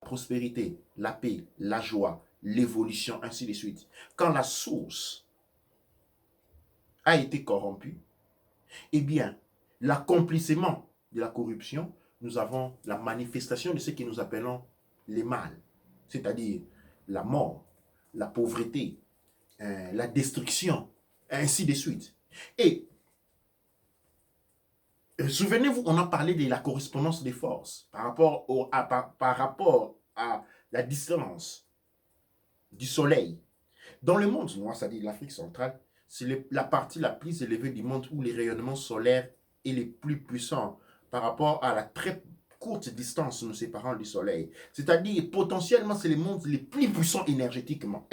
prospérité, la paix, la joie, l'évolution, ainsi de suite. Quand la source a été corrompue, eh bien, l'accomplissement de la corruption, nous avons la manifestation de ce que nous appelons les mâles, c'est-à-dire la mort, la pauvreté, la destruction, ainsi de suite. Et souvenez-vous, on a parlé de la correspondance des forces par rapport à la distance du soleil. Dans le monde noir, c'est-à-dire l'Afrique centrale, c'est la partie la plus élevée du monde où les rayonnements solaires est les plus puissants par rapport à la très courte distance nous séparant du soleil. C'est-à-dire, potentiellement, c'est le monde les plus puissants énergétiquement.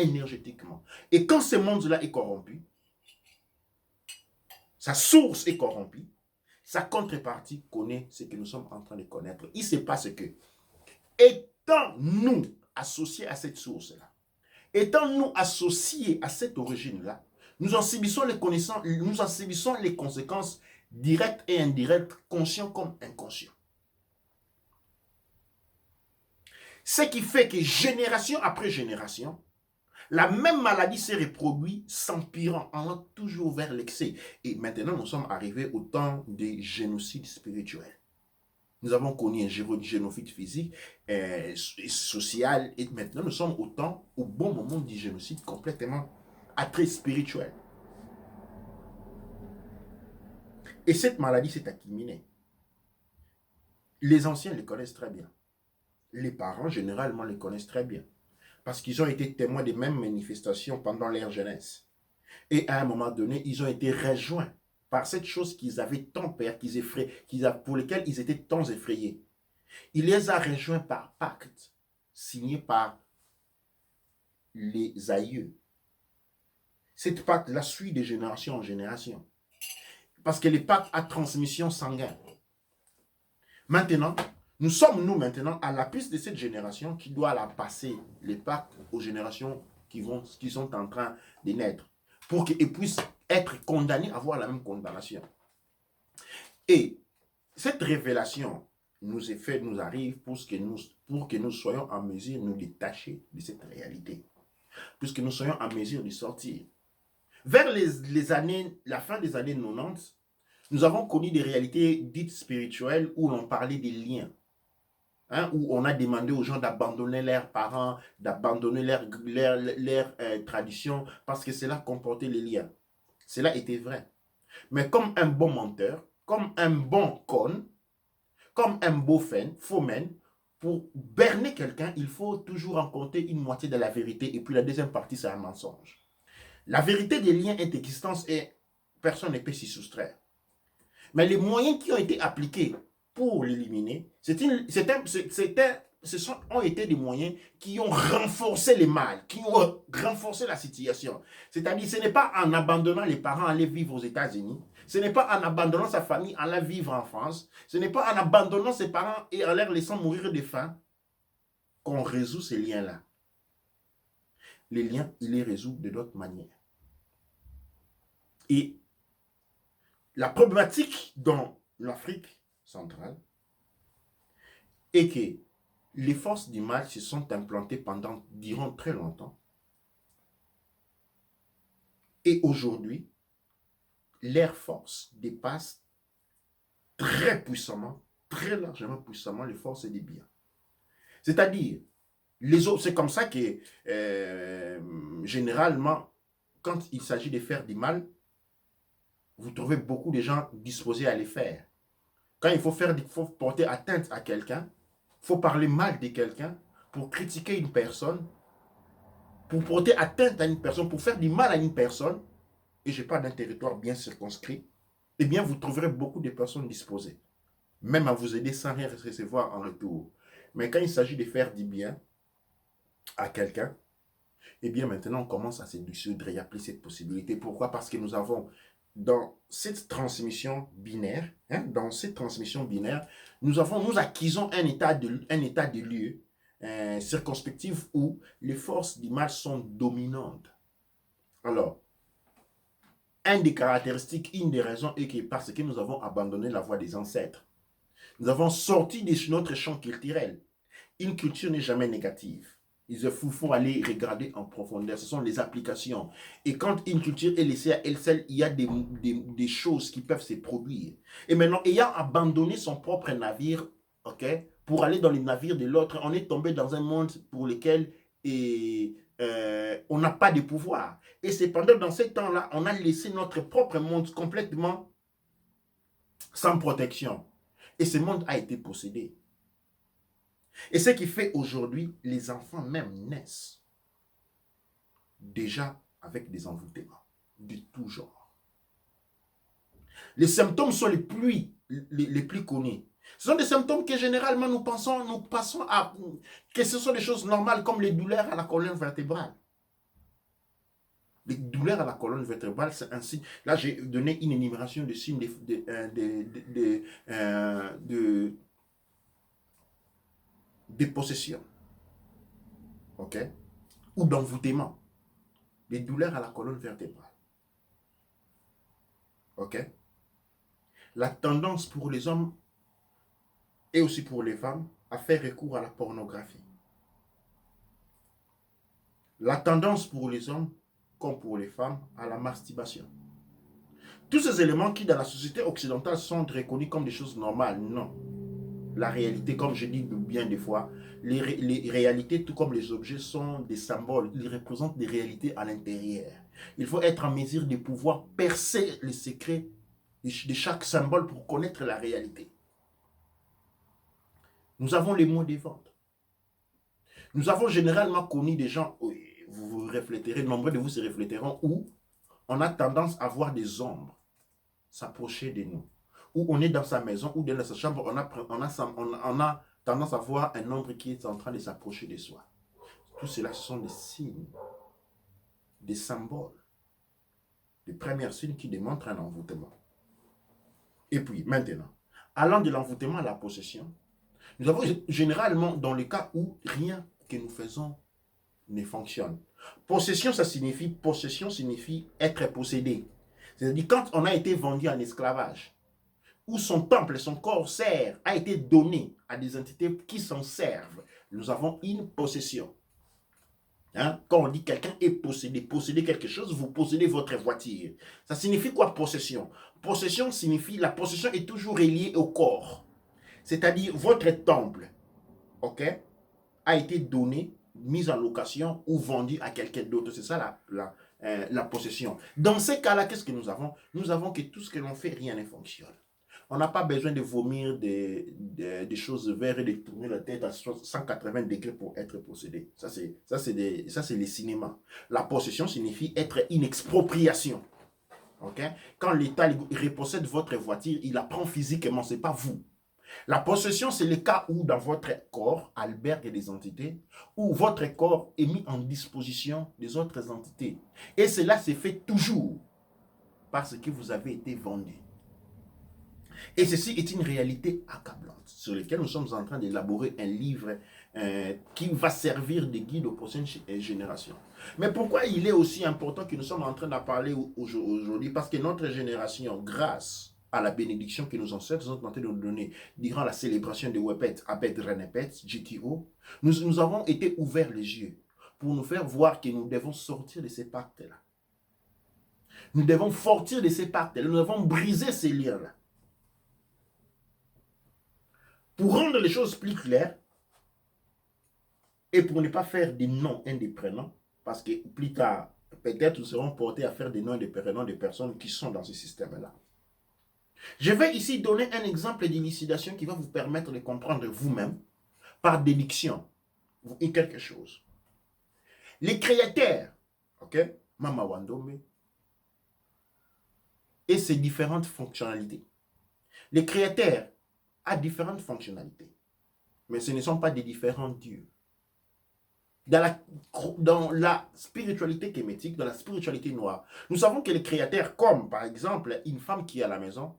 Et quand ce monde-là est corrompu, sa source est corrompue, sa contrepartie connaît ce que nous sommes en train de connaître. Il se passe que, étant nous associés à cette source-là, étant nous associés à cette origine-là, nous en subissons les conséquences directes et indirectes, conscients comme inconscients. Ce qui fait que génération après génération, la même maladie s'est reproduite, s'empirant, en allant toujours vers l'excès. Et maintenant, nous sommes arrivés au temps des génocides spirituels. Nous avons connu un génocide physique, social, et maintenant nous sommes au bon moment du génocide complètement attrait spirituel. Et cette maladie s'est accumulée. Les anciens les connaissent très bien. Les parents, généralement, les connaissent très bien. Parce qu'ils ont été témoins des mêmes manifestations pendant leur jeunesse. Et à un moment donné, ils ont été rejoints par cette chose qu'ils avaient tant peur, pour lesquelles ils étaient tant effrayés. Il les a rejoints par pacte, signé par les aïeux. Cette pacte-là suit de génération en génération. Parce que les pactes à transmission sanguine. Maintenant, nous sommes maintenant à la piste de cette génération qui doit la passer les pactes aux générations qui sont en train de naître. Pour qu'ils puissent être condamnés, avoir la même condamnation. Et cette révélation nous arrive pour que nous soyons en mesure de nous détacher de cette réalité. Puisque nous soyons en mesure de sortir. Vers la fin des années 90, nous avons connu des réalités dites spirituelles où l'on parlait des liens. Où on a demandé aux gens d'abandonner leurs parents, d'abandonner leur tradition, parce que cela comportait les liens. Cela était vrai. Mais comme un bon menteur, comme un bon con, comme un faux mène, pour berner quelqu'un, il faut toujours rencontrer une moitié de la vérité, et puis la deuxième partie, c'est un mensonge. La vérité des liens est existence et personne ne peut s'y soustraire. Mais les moyens qui ont été appliqués pour l'éliminer, ont été des moyens qui ont renforcé les mal, qui ont renforcé la situation. C'est-à-dire, ce n'est pas en abandonnant les parents à aller vivre aux États-Unis, ce n'est pas en abandonnant sa famille à aller vivre en France, ce n'est pas en abandonnant ses parents et en les laissant mourir de faim qu'on résout ces liens-là. Les liens, il les résout de d'autres manières. Et la problématique dans l'Afrique centrale est que les forces du mal se sont implantées durant très longtemps. Et aujourd'hui, leurs forces dépassent très puissamment, très largement puissamment les forces des biens. C'est-à-dire, les autres, c'est comme ça que généralement, quand il s'agit de faire du mal, vous trouvez beaucoup de gens disposés à les faire. Quand il faut porter atteinte à quelqu'un, il faut parler mal de quelqu'un pour critiquer une personne, pour porter atteinte à une personne, pour faire du mal à une personne, et je parle d'un territoire bien circonscrit, eh bien vous trouverez beaucoup de personnes disposées, même à vous aider sans rien recevoir en retour. Mais quand il s'agit de faire du bien à quelqu'un, eh bien maintenant on commence à se dissoudre, il n'y a plus cette possibilité. Pourquoi? Parce que nous avons dans cette transmission binaire, nous acquisons un état de lieu circonspectif où les forces du mal sont dominantes. Alors, une des raisons est que parce que nous avons abandonné la voie des ancêtres, nous avons sorti de notre champ culturel. une culture n'est jamais négative. Il faut aller regarder en profondeur. Ce sont les applications. Et quand une culture est laissée à elle seule, il y a des choses qui peuvent se produire. Et maintenant, ayant abandonné son propre navire, ok, pour aller dans les navires de l'autre, on est tombé dans un monde pour lequel on n'a pas de pouvoir. Et cependant, dans ces temps-là, on a laissé notre propre monde complètement sans protection. Et ce monde a été possédé. Et ce qui fait aujourd'hui, les enfants même naissent déjà avec des envoûtements de tout genre. Les symptômes sont les plus connus. Ce sont des symptômes que généralement nous passons à... que ce sont des choses normales comme les douleurs à la colonne vertébrale. Les douleurs à la colonne vertébrale, c'est un signe. Là, j'ai donné une énumération de signes de possession. OK? Ou d'envoûtement. Des douleurs à la colonne vertébrale. OK? La tendance pour les hommes et aussi pour les femmes à faire recours à la pornographie. La tendance pour les hommes comme pour les femmes à la masturbation. Tous ces éléments qui dans la société occidentale sont reconnus comme des choses normales, non. La réalité, comme je dis bien des fois, les réalités, tout comme les objets, sont des symboles. Ils représentent des réalités à l'intérieur. Il faut être en mesure de pouvoir percer les secrets de chaque symbole pour connaître la réalité. Nous avons les mots des ventes. Nous avons généralement connu des gens, vous vous refléterez, nombreux de vous se refléteront, où on a tendance à voir des ombres s'approcher de nous. Où on est dans sa maison ou dans sa chambre, on a tendance à voir un ombre qui est en train de s'approcher de soi. Tout cela, ce sont des signes, des symboles, des premiers signes qui démontrent un envoûtement. Et puis, maintenant, allant de l'envoûtement à la possession, nous avons généralement dans le cas où rien que nous faisons ne fonctionne. Possession signifie être possédé. C'est-à-dire quand on a été vendu en esclavage, où son temple, son corps a été donné à des entités qui s'en servent, nous avons une possession. Hein? Quand on dit quelqu'un est posséder quelque chose, vous possédez votre voiture. Ça signifie quoi possession? Possession signifie, la possession est toujours reliée au corps. C'est-à-dire votre temple, ok, a été donné, mis en location ou vendu à quelqu'un d'autre. C'est ça la possession. Dans ces cas-là, qu'est-ce que nous avons? Nous avons que tout ce que l'on fait, rien ne fonctionne. On n'a pas besoin de vomir des choses vertes et de tourner la tête à 180 degrés pour être possédé. Ça, c'est les cinémas. La possession signifie être une expropriation. Okay? Quand l'État repossède votre voiture, il la prend physiquement, ce n'est pas vous. La possession, c'est le cas où dans votre corps albergue des entités, où votre corps est mis en disposition des autres entités. Et cela se fait toujours parce que vous avez été vendu. Et ceci est une réalité accablante sur laquelle nous sommes en train d'élaborer un livre qui va servir de guide aux prochaines générations. Mais pourquoi il est aussi important que nous sommes en train d'en parler aujourd'hui? Parce que notre génération, grâce à la bénédiction que nos ancêtres sont en train de nous donner durant la célébration de Wepet, Abed Renepet, GTO, nous avons été ouverts les yeux pour nous faire voir que nous devons sortir de ces pactes-là. Nous devons sortir de ces pactes-là, nous devons briser ces liens-là. Pour rendre les choses plus claires et pour ne pas faire des noms et des prénoms, parce que plus tard, peut-être nous serons portés à faire des noms et des prénoms de personnes qui sont dans ce système-là. Je vais ici donner un exemple d'élucidation qui va vous permettre de comprendre vous-même, par déduction, quelque chose. Les créateurs, ok, Mama Wandombe, et ses différentes fonctionnalités. Les créateurs a différentes fonctionnalités, mais ce ne sont pas des différents dieux. Dans la spiritualité kémétique, dans la spiritualité noire, nous savons que les créateurs, comme par exemple une femme qui est à la maison,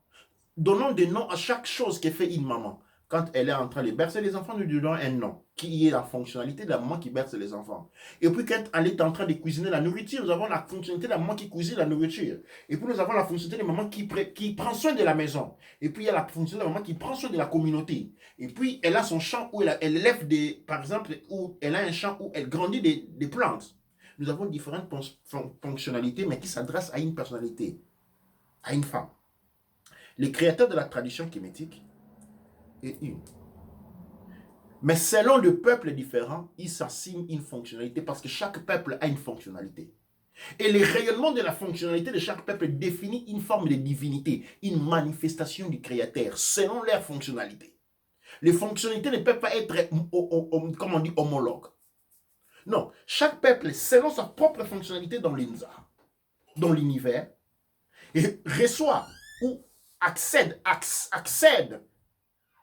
donnons des noms à chaque chose que fait une maman. quand elle est en train de bercer les enfants, nous lui donnons un nom, qui est la fonctionnalité de la maman qui berce les enfants. Et puis quand elle est en train de cuisiner la nourriture, nous avons la fonctionnalité de la maman qui cuisine la nourriture. Et puis nous avons la fonctionnalité de la maman qui prend soin de la maison. Et puis il y a la fonctionnalité de la maman qui prend soin de la communauté. Et puis elle a son champ où elle élève des, par exemple, où elle a un champ où elle grandit des plantes. Nous avons différentes fonctionnalités, mais qui s'adressent à une personnalité, à une femme. Les créateurs de la tradition kémétique est une. Mais selon le peuple différent, ils s'assignent une fonctionnalité parce que chaque peuple a une fonctionnalité. Et le rayonnement de la fonctionnalité de chaque peuple définit une forme de divinité, une manifestation du créateur selon leur fonctionnalité. Les fonctionnalités ne peuvent pas être, comme on dit, homologues. Non, chaque peuple, selon sa propre fonctionnalité dans l'univers, et reçoit ou accède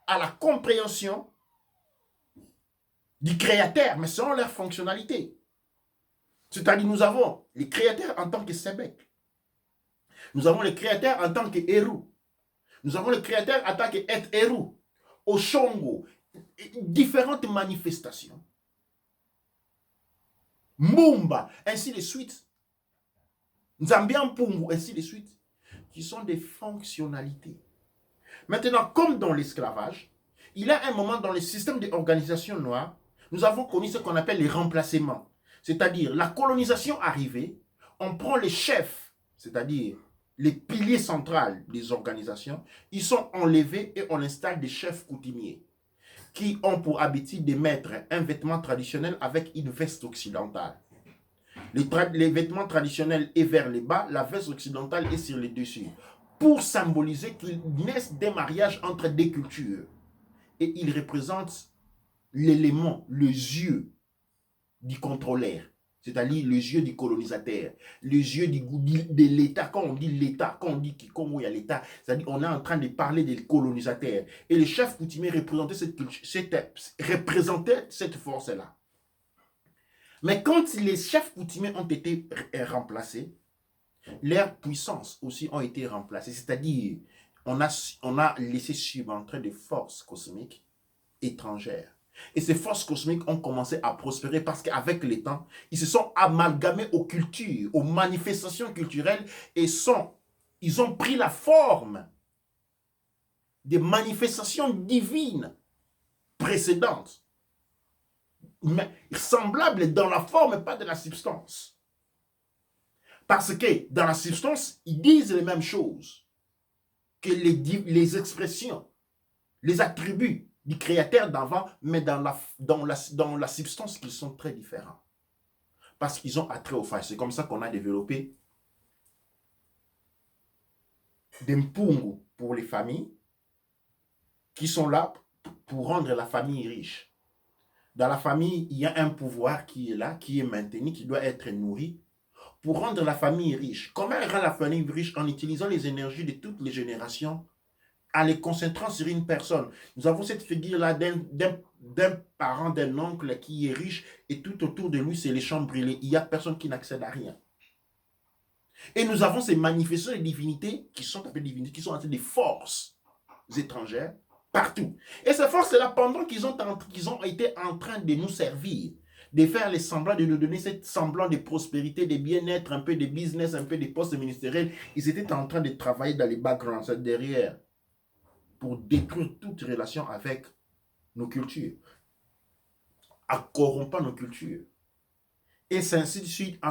à la compréhension du créateur, mais selon leur fonctionnalité. C'est-à-dire, nous avons les créateurs en tant que Sebek. Nous avons les créateurs en tant que Eru. Nous avons les créateurs en tant que Et-Eru, Oshongo, différentes manifestations. Mumba, ainsi de suite. Zambian Pungu, ainsi de suite, qui sont des fonctionnalités. Maintenant, comme dans l'esclavage, il y a un moment dans le système d'organisation noire, nous avons connu ce qu'on appelle les remplacements. C'est-à-dire, la colonisation arrivée, on prend les chefs, c'est-à-dire les piliers centraux des organisations, ils sont enlevés et on installe des chefs coutumiers qui ont pour habitude de mettre un vêtement traditionnel avec une veste occidentale. Les vêtements traditionnels est vers les bas, la veste occidentale est sur les dessus, pour symboliser qu'il naisse des mariages entre des cultures. Et il représente l'élément, les yeux du contrôleur, c'est-à-dire les yeux du colonisateur, les yeux de l'État. Quand on dit l'État, quand on dit Kikongo, il y a l'État, c'est-à-dire on est en train de parler des colonisateurs. Et les chefs coutumiers représentaient cette force-là. Mais quand les chefs coutumiers ont été remplacés, leurs puissances aussi ont été remplacées. C'est-à-dire, on a laissé subentrer des forces cosmiques étrangères. Et ces forces cosmiques ont commencé à prospérer parce qu'avec le temps, ils se sont amalgamés aux cultures, aux manifestations culturelles et ils ont pris la forme des manifestations divines précédentes, mais semblables dans la forme, pas de la substance. Parce que dans la substance, ils disent les mêmes choses que les expressions, les attributs du créateur d'avant, mais dans la substance, ils sont très différents. Parce qu'ils ont attrait aux failles. C'est comme ça qu'on a développé des mpungu pour les familles qui sont là pour rendre la famille riche. Dans la famille, il y a un pouvoir qui est là, qui est maintenu, qui doit être nourri pour rendre la famille riche. Comment rend la famille riche? En utilisant les énergies de toutes les générations, en les concentrant sur une personne. Nous avons cette figure-là d'un parent, d'un oncle qui est riche et tout autour de lui, c'est les champs brûlés. Il n'y a personne qui n'accède à rien. Et nous avons ces manifestations de divinités qui sont appelées divinités, qui sont en train des forces étrangères partout. Et ces forces-là, pendant qu'ils ont été en train de nous servir, de faire les semblants, de nous donner cette semblant de prospérité, de bien-être, un peu de business, un peu de postes ministériels, ils étaient en train de travailler dans les backgrounds, derrière, pour détruire toute relation avec nos cultures, à corrompre nos cultures. Et c'est ainsi de suite,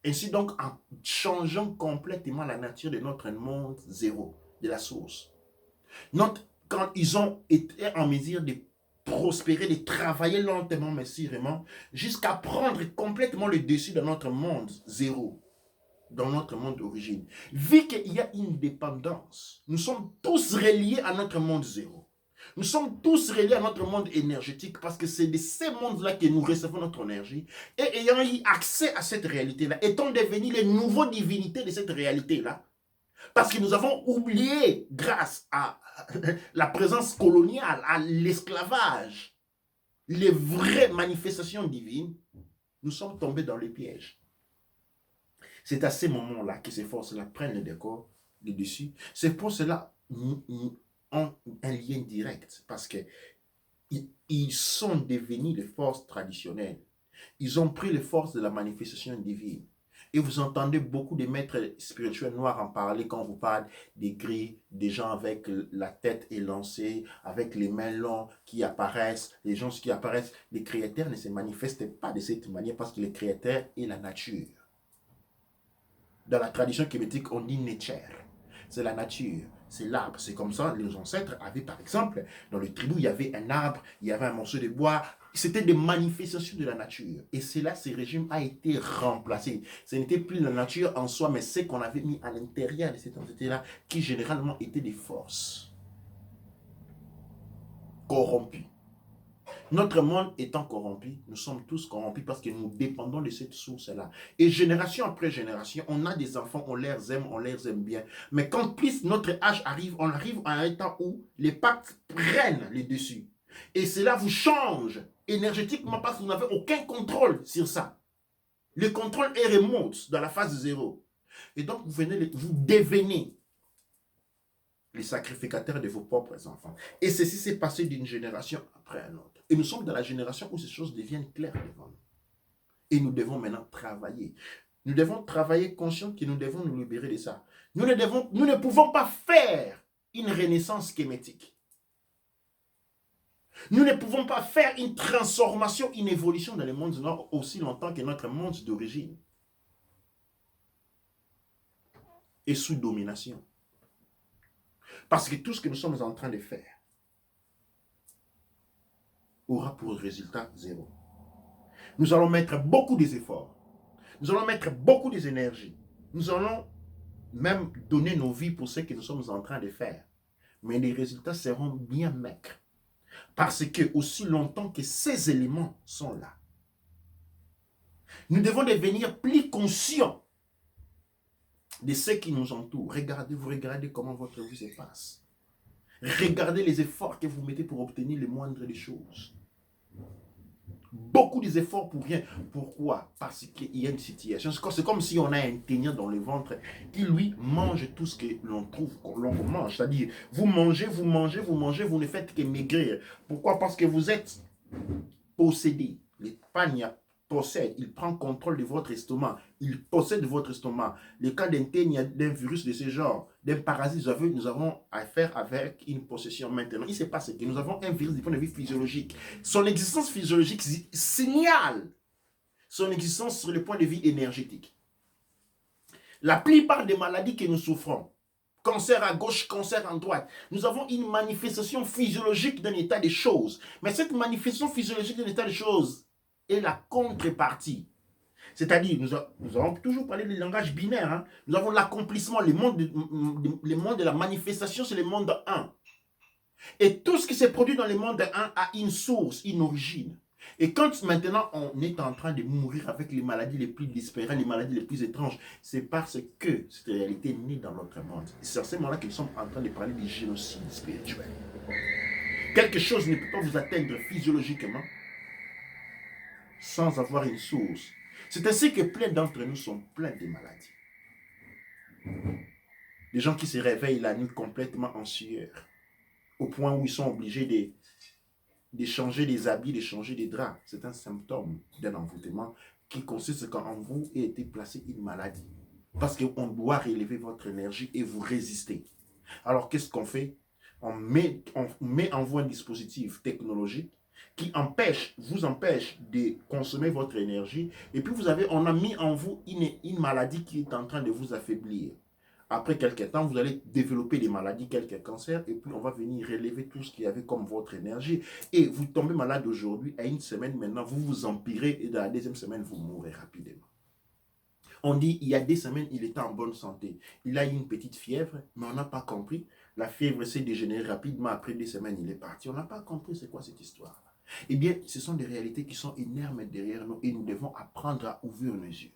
ainsi donc en changeant complètement la nature de notre monde zéro, de la source. Quand ils ont été en mesure de prospérer, de travailler lentement mais sûrement, jusqu'à prendre complètement le dessus dans notre monde zéro, dans notre monde d'origine. Vu qu'il y a une dépendance, nous sommes tous reliés à notre monde zéro. Nous sommes tous reliés à notre monde énergétique parce que c'est de ces mondes-là que nous recevons notre énergie. Et ayant eu accès à cette réalité-là, étant devenus les nouveaux divinités de cette réalité-là, parce que nous avons oublié, grâce à la présence coloniale, à l'esclavage, les vraies manifestations divines, nous sommes tombés dans le piège. C'est à ces moments-là que ces forces-là prennent le décor, le dessus. C'est pour cela ont un lien direct parce que ils sont devenus des forces traditionnelles. Ils ont pris les forces de la manifestation divine. Et vous entendez beaucoup de maîtres spirituels noirs en parler quand on vous parle des gris, des gens avec la tête élancée, avec les mains longues qui apparaissent, les gens qui apparaissent. Les créateurs ne se manifestent pas de cette manière parce que les créateurs est la nature. Dans la tradition kémétique, on dit nature. C'est la nature, c'est l'arbre. C'est comme ça, les ancêtres avaient, par exemple, dans le tribou, il y avait un arbre, il y avait un morceau de bois. C'était des manifestations de la nature. Et c'est là, ce régime a été remplacé. Ce n'était plus la nature en soi, mais ce qu'on avait mis à l'intérieur de cette entité-là, qui généralement étaient des forces corrompues. Notre monde étant corrompu, nous sommes tous corrompus parce que nous dépendons de cette source-là. Et génération après génération, on a des enfants, on les aime bien. Mais quand plus notre âge arrive, on arrive à un temps où les pactes prennent les dessus. Et cela vous change énergétiquement parce que vous n'avez aucun contrôle sur ça. Le contrôle est remote dans la phase 0. Et donc, vous devenez les sacrificateurs de vos propres enfants. Et ceci s'est passé d'une génération après une autre. Et nous sommes dans la génération où ces choses deviennent claires devant nous. Et nous devons maintenant travailler. Nous devons travailler conscient que nous devons nous libérer de ça. Nous ne pouvons pas faire une renaissance schématique. Nous ne pouvons pas faire une transformation, une évolution dans le monde du Nord aussi longtemps que notre monde d'origine est sous domination. Parce que tout ce que nous sommes en train de faire aura pour résultat 0. Nous allons mettre beaucoup d'efforts. Nous allons mettre beaucoup d'énergie. Nous allons même donner nos vies pour ce que nous sommes en train de faire. Mais les résultats seront bien maigres. Parce que aussi longtemps que ces éléments sont là, nous devons devenir plus conscients de ce qui nous entoure. Regardez comment votre vie se passe. Regardez les efforts que vous mettez pour obtenir les moindres des choses. Beaucoup d'efforts pour rien. Pourquoi? Parce qu'il y a une situation. C'est comme si on a un ténien dans le ventre qui, lui, mange tout ce que l'on trouve, l'on mange. C'est-à-dire, vous mangez, vous ne faites que maigrir. Pourquoi? Parce que vous êtes possédé. L'épargne possède, il prend contrôle de votre estomac, il possède votre estomac. Le cas d'un ténia, d'un virus de ce genre, d'un parasite, nous avons affaire avec une possession maintenant. Il se passe que nous avons un virus du point de vue physiologique. Son existence physiologique signale son existence sur le point de vue énergétique. La plupart des maladies que nous souffrons, cancer à gauche, cancer à droite, nous avons une manifestation physiologique d'un état des choses. Mais cette manifestation physiologique d'un état des choses est la contrepartie. C'est-à-dire, nous avons toujours parlé du langage binaire. Hein? Nous avons l'accomplissement, le monde de la manifestation, c'est le monde 1. Et tout ce qui se produit dans le monde 1 a une source, une origine. Et quand maintenant on est en train de mourir avec les maladies les plus disparues, les maladies les plus étranges, c'est parce que cette réalité est née dans notre monde. C'est à ce moment-là que nous sommes en train de parler du génocide spirituel. Quelque chose ne peut pas vous atteindre physiologiquement sans avoir une source. C'est ainsi que plein d'entre nous sont pleins de maladies. Des gens qui se réveillent la nuit complètement en sueur, au point où ils sont obligés de changer des habits, de changer des draps. C'est un symptôme d'un envoûtement qui consiste qu'en vous ait été placé une maladie. Parce qu'on doit relever votre énergie et vous résister. Alors qu'est-ce qu'on fait? On met en vous un dispositif technologique qui vous empêche de consommer votre énergie. Et puis on a mis en vous une maladie qui est en train de vous affaiblir. Après quelques temps, vous allez développer des maladies, quelques cancers, et puis on va venir relever tout ce qu'il y avait comme votre énergie. Et vous tombez malade aujourd'hui, à une semaine maintenant, vous vous empirez, et dans la deuxième semaine, vous mourrez rapidement. On dit, il y a 2 semaines, il était en bonne santé. Il a eu une petite fièvre, mais on n'a pas compris. La fièvre s'est dégénérée rapidement. Après 2 semaines, il est parti. On n'a pas compris c'est quoi cette histoire. Eh bien, ce sont des réalités qui sont énormes derrière nous et nous devons apprendre à ouvrir nos yeux.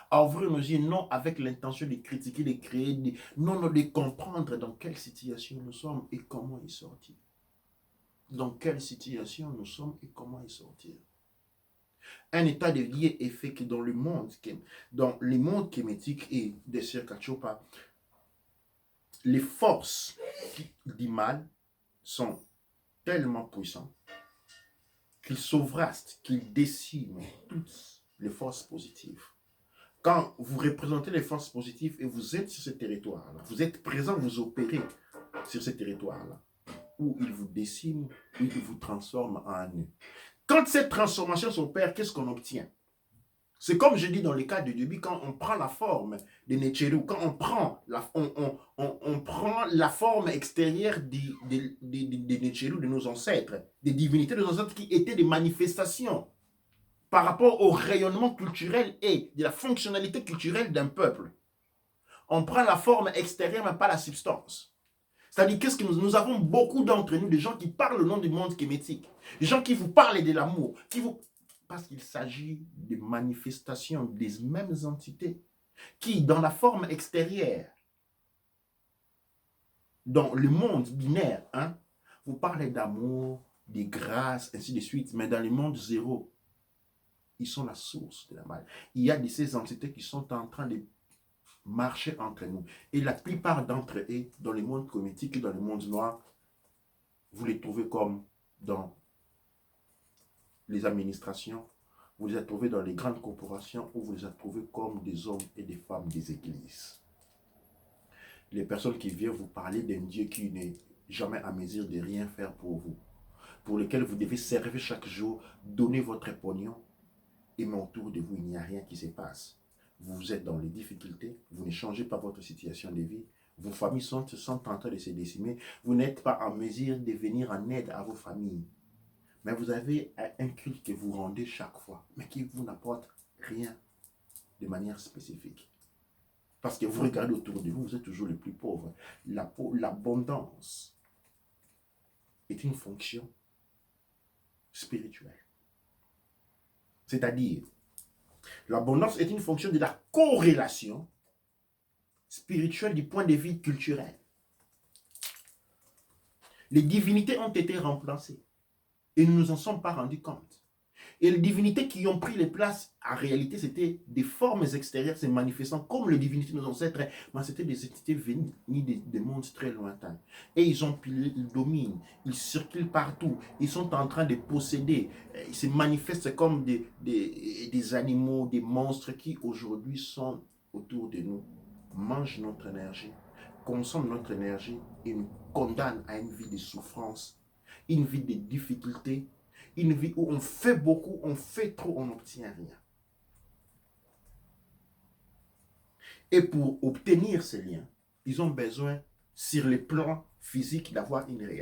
À ouvrir nos yeux, non avec l'intention de critiquer, de créer, non, de comprendre dans quelle situation nous sommes et comment y sortir. Dans quelle situation nous sommes et comment y sortir. Un état de lié est fait que dans le monde kémétique et des Sir Kachopa, les forces du mal sont tellement puissants qu'ils sauvrastent, qu'ils déciment toutes les forces positives. Quand vous représentez les forces positives et vous êtes sur ce territoire-là, vous êtes présent, vous opérez sur ce territoire-là, où ils vous déciment, où ils vous transforment en eux. Quand cette transformation s'opère, qu'est-ce qu'on obtient? C'est comme je dis dans le cas de Diobi, quand on prend la forme de Necheru, quand on prend la forme extérieure de Necheru, de nos ancêtres, des divinités de nos ancêtres qui étaient des manifestations par rapport au rayonnement culturel et de la fonctionnalité culturelle d'un peuple. On prend la forme extérieure, mais pas la substance. C'est-à-dire, qu'est-ce que nous avons beaucoup d'entre nous, des gens qui parlent au nom du monde kémétique, des gens qui vous parlent de l'amour, parce qu'il s'agit de manifestations des mêmes entités qui, dans la forme extérieure, dans le monde binaire, vous parlez d'amour, de grâce, ainsi de suite, mais dans le monde zéro, ils sont la source de la mal. Il y a de ces entités qui sont en train de marcher entre nous. Et la plupart d'entre eux, dans le monde cométique et dans le monde noir, vous les trouvez comme dans les administrations, vous les trouvez dans les grandes corporations, ou vous les trouvez comme des hommes et des femmes des églises. Les personnes qui viennent vous parler d'un Dieu qui n'est jamais à mesure de rien faire pour vous, pour lequel vous devez servir chaque jour, donner votre pognon, et mais autour de vous, il n'y a rien qui se passe. Vous êtes dans les difficultés, vous ne changez pas votre situation de vie, vos familles sont en train de se décimer, vous n'êtes pas en mesure de venir en aide à vos familles. Mais vous avez un culte que vous rendez chaque fois, mais qui vous n'apporte rien de manière spécifique. Parce que vous regardez autour de vous, vous êtes toujours le plus pauvre. L'abondance est une fonction spirituelle. C'est-à-dire, l'abondance est une fonction de la corrélation spirituelle du point de vue culturel. Les divinités ont été remplacées et nous ne nous en sommes pas rendus compte. Et les divinités qui ont pris les places, en réalité, c'était des formes extérieures se manifestant comme les divinités de nos ancêtres, mais c'était des entités venues des mondes très lointains. Et ils dominent, ils circulent partout, ils sont en train de posséder, ils se manifestent comme des animaux, des monstres qui aujourd'hui sont autour de nous, mangent notre énergie, consomment notre énergie et nous condamnent à une vie de souffrance, une vie de difficultés, une vie où on fait beaucoup, on fait trop, on n'obtient rien. Et pour obtenir ces liens, ils ont besoin, sur les plans physiques, d'avoir une réalité.